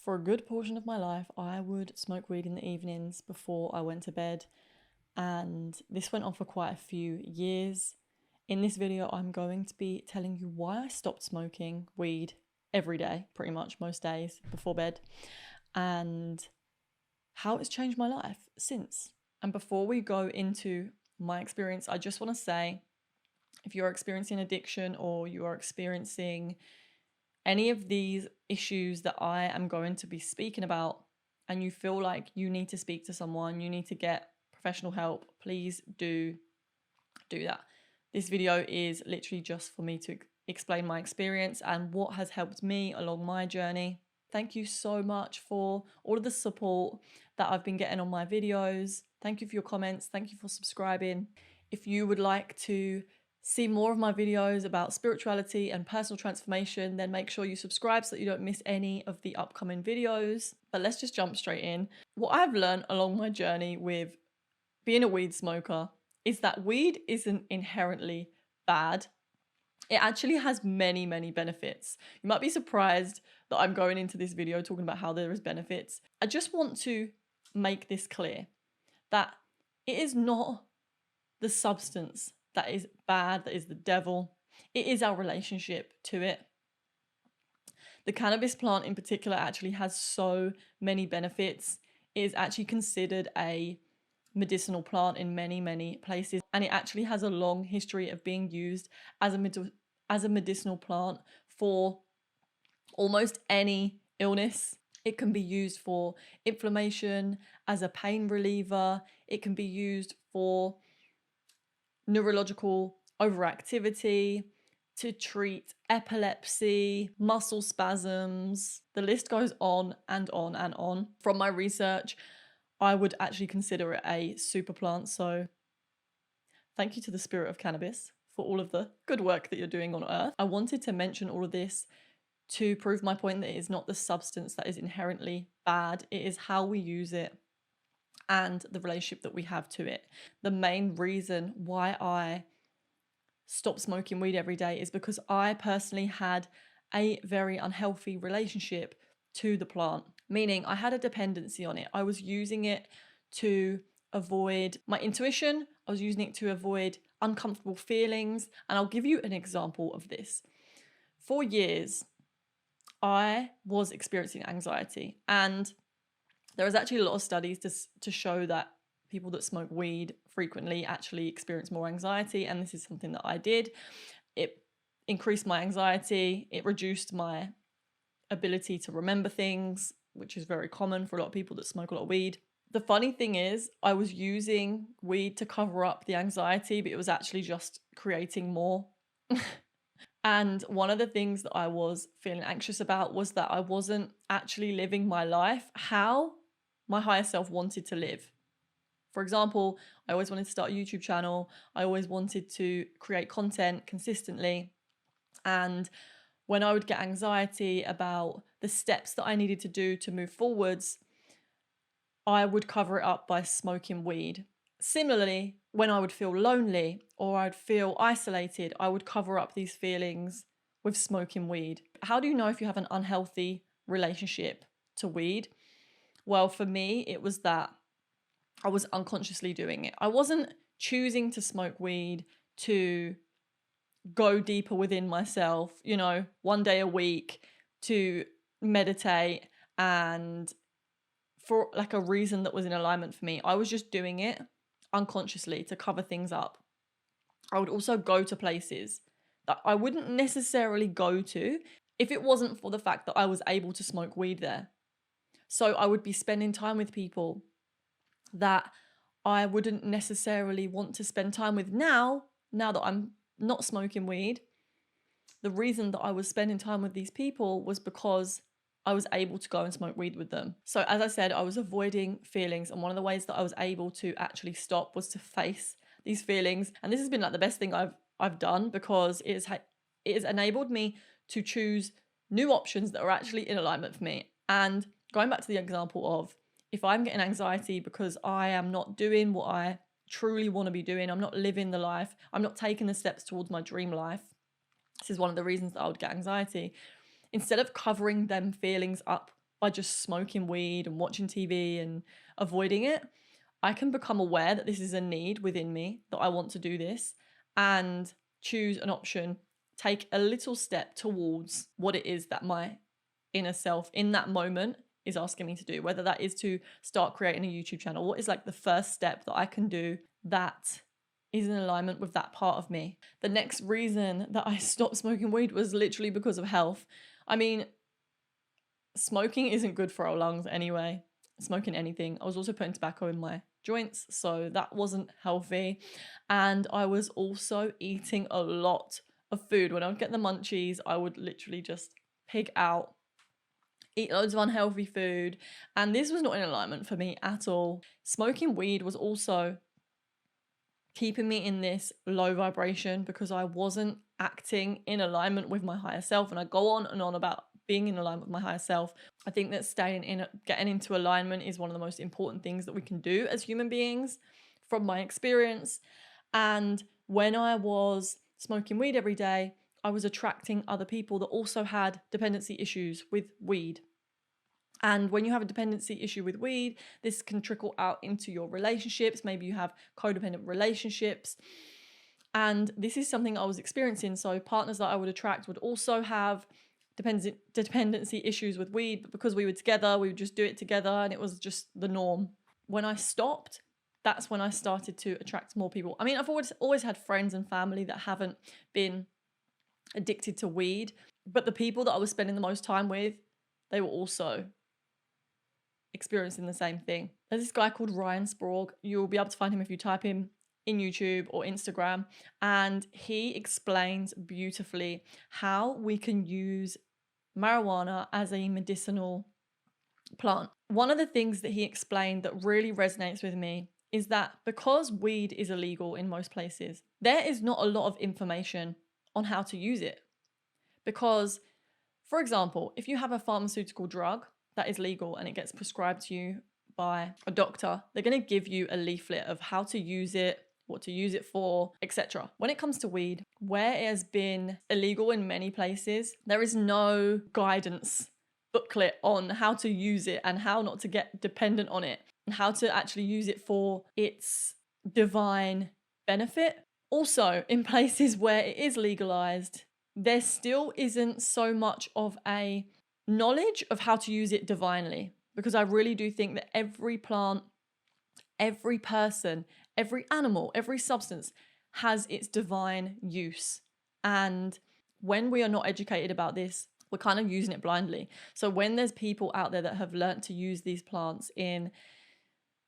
For a good portion of my life, I would smoke weed in the evenings before I went to bed, and this went on for quite a few years. In this video, I'm going to be telling you why I stopped smoking weed every day, pretty much most days before bed, and how it's changed my life since. And before we go into my experience, I just want to say, if you're experiencing addiction or you are experiencing any of these issues that I am going to be speaking about, and you feel like you need to speak to someone, you need to get professional help, please do that. This video is literally just for me to explain my experience and what has helped me along my journey. Thank you so much for all of the support that I've been getting on my videos. Thank you for your comments. Thank you for subscribing. If you would like to see more of my videos about spirituality and personal transformation, then make sure you subscribe so that you don't miss any of the upcoming videos. But let's just jump straight in. What I've learned along my journey with being a weed smoker is that weed isn't inherently bad. It actually has many, many benefits. You might be surprised that I'm going into this video talking about how there is benefits. I just want to make this clear that it is not the substance that is bad, that is the devil. It is our relationship to it. The cannabis plant in particular actually has so many benefits. It is actually considered a medicinal plant in many, many places, and it actually has a long history of being used as a medicinal plant for almost any illness. It can be used for inflammation, as a pain reliever. It can be used for neurological overactivity, to treat epilepsy, muscle spasms. The list goes on and on and on. From my research, I would actually consider it a super plant. So thank you to the spirit of cannabis for all of the good work that you're doing on earth. I wanted to mention all of this to prove my point that it is not the substance that is inherently bad. It is how we use it and the relationship that we have to it. The main reason why I stopped smoking weed every day is because I personally had a very unhealthy relationship to the plant, meaning I had a dependency on it. I was using it to avoid my intuition. I was using it to avoid uncomfortable feelings. And I'll give you an example of this. For years, I was experiencing anxiety, and there is actually a lot of studies to show that people that smoke weed frequently actually experience more anxiety, and this is something that I did. It increased my anxiety, it reduced my ability to remember things, which is very common for a lot of people that smoke a lot of weed. The funny thing is, I was using weed to cover up the anxiety, but it was actually just creating more. And one of the things that I was feeling anxious about was that I wasn't actually living my life how my higher self wanted to live. For example, I always wanted to start a YouTube channel. I always wanted to create content consistently. And when I would get anxiety about the steps that I needed to do to move forwards, I would cover it up by smoking weed. Similarly, when I would feel lonely or I'd feel isolated, I would cover up these feelings with smoking weed. How do you know if you have an unhealthy relationship to weed? Well, for me, it was that I was unconsciously doing it. I wasn't choosing to smoke weed to go deeper within myself, one day a week to meditate and for like a reason that was in alignment for me. I was just doing it unconsciously to cover things up. I would also go to places that I wouldn't necessarily go to if it wasn't for the fact that I was able to smoke weed there. So I would be spending time with people that I wouldn't necessarily want to spend time with now that I'm not smoking weed. The reason that I was spending time with these people was because I was able to go and smoke weed with them. So as I said, I was avoiding feelings, and one of the ways that I was able to actually stop was to face these feelings. And this has been like the best thing I've done, because it has enabled me to choose new options that are actually in alignment for me. And going back to the example of, if I'm getting anxiety because I am not doing what I truly want to be doing, I'm not living the life, I'm not taking the steps towards my dream life. This is one of the reasons that I would get anxiety. Instead of covering them feelings up by just smoking weed and watching TV and avoiding it. I can become aware that this is a need within me, that I want to do this, and choose an option, take a little step towards what it is that my inner self in that moment is asking me to do, whether that is to start creating a YouTube channel. What is like the first step that I can do that is in alignment with that part of me? The next reason that I stopped smoking weed was literally because of health. I mean, smoking isn't good for our lungs anyway, smoking anything. I was also putting tobacco in my joints, so that wasn't healthy. And I was also eating a lot of food. When I would get the munchies, I would literally just pig out, eat loads of unhealthy food, and this was not in alignment for me at all. Smoking weed was also keeping me in this low vibration because I wasn't acting in alignment with my higher self. And I go on and on about being in alignment with my higher self. I think that getting into alignment is one of the most important things that we can do as human beings from my experience. And when I was smoking weed every day, I was attracting other people that also had dependency issues with weed. And when you have a dependency issue with weed, this can trickle out into your relationships. Maybe you have codependent relationships. And this is something I was experiencing. So partners that I would attract would also have dependency issues with weed, but because we were together, we would just do it together, and it was just the norm. When I stopped, that's when I started to attract more people. I mean, I've always had friends and family that haven't been addicted to weed, but the people that I was spending the most time with, they were also experiencing the same thing. There's this guy called Ryan Sprague. You'll be able to find him if you type him in YouTube or Instagram, and he explains beautifully how we can use marijuana as a medicinal plant. One of the things that he explained that really resonates with me is that because weed is illegal in most places, there is not a lot of information on how to use it. Because, for example, if you have a pharmaceutical drug that is legal and it gets prescribed to you by a doctor, they're going to give you a leaflet of how to use it, what to use it for, etc. When it comes to weed, where it has been illegal in many places, there is no guidance booklet on how to use it and how not to get dependent on it and how to actually use it for its divine benefit. Also, in places where it is legalized, there still isn't so much of a knowledge of how to use it divinely, because I really do think that every plant, every person, every animal, every substance has its divine use. And when we are not educated about this, we're kind of using it blindly. So when there's people out there that have learned to use these plants in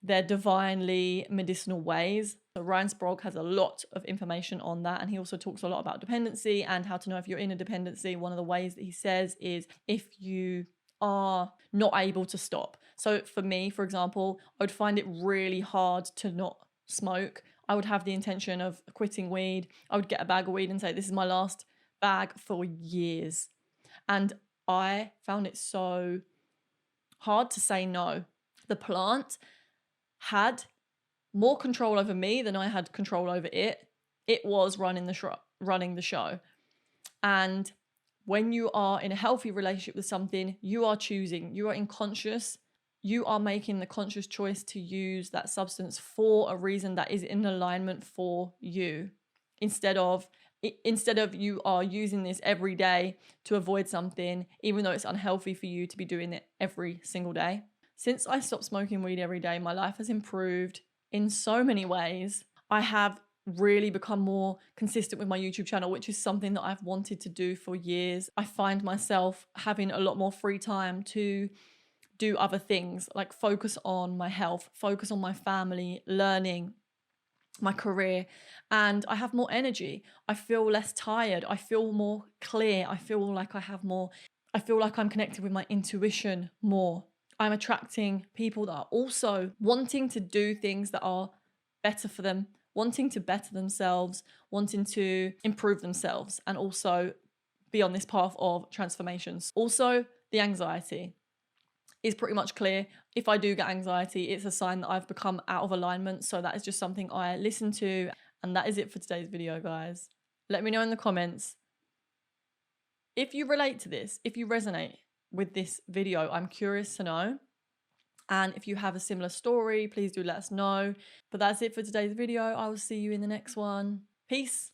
their divinely medicinal ways, so Ryan Sprague has a lot of information on that, and he also talks a lot about dependency and how to know if you're in a dependency. One of the ways that he says is if you are not able to stop. So for me, for example, I would find it really hard to not smoke. I would have the intention of quitting weed. I would get a bag of weed and say, this is my last bag for years. And I found it so hard to say no. The plant had more control over me than I had control over it. It was running the show. And when you are in a healthy relationship with something, you are choosing, you are in conscious, you are making the conscious choice to use that substance for a reason that is in alignment for you. Instead of you are using this every day to avoid something, even though it's unhealthy for you to be doing it every single day. Since I stopped smoking weed every day, my life has improved in so many ways. I have really become more consistent with my YouTube channel, which is something that I've wanted to do for years. I find myself having a lot more free time to do other things, like focus on my health, focus on my family, learning, my career, and I have more energy. I feel less tired. I feel more clear. I feel like I'm connected with my intuition more. I'm attracting people that are also wanting to do things that are better for them, wanting to better themselves, wanting to improve themselves, and also be on this path of transformations. Also, the anxiety is pretty much clear. If I do get anxiety, it's a sign that I've become out of alignment. So that is just something I listen to. And that is it for today's video, guys. Let me know in the comments if you relate to this, if you resonate with this video? I'm curious to know. And if you have a similar story, please do let us know. But that's it for today's video. I will see you in the next one. Peace.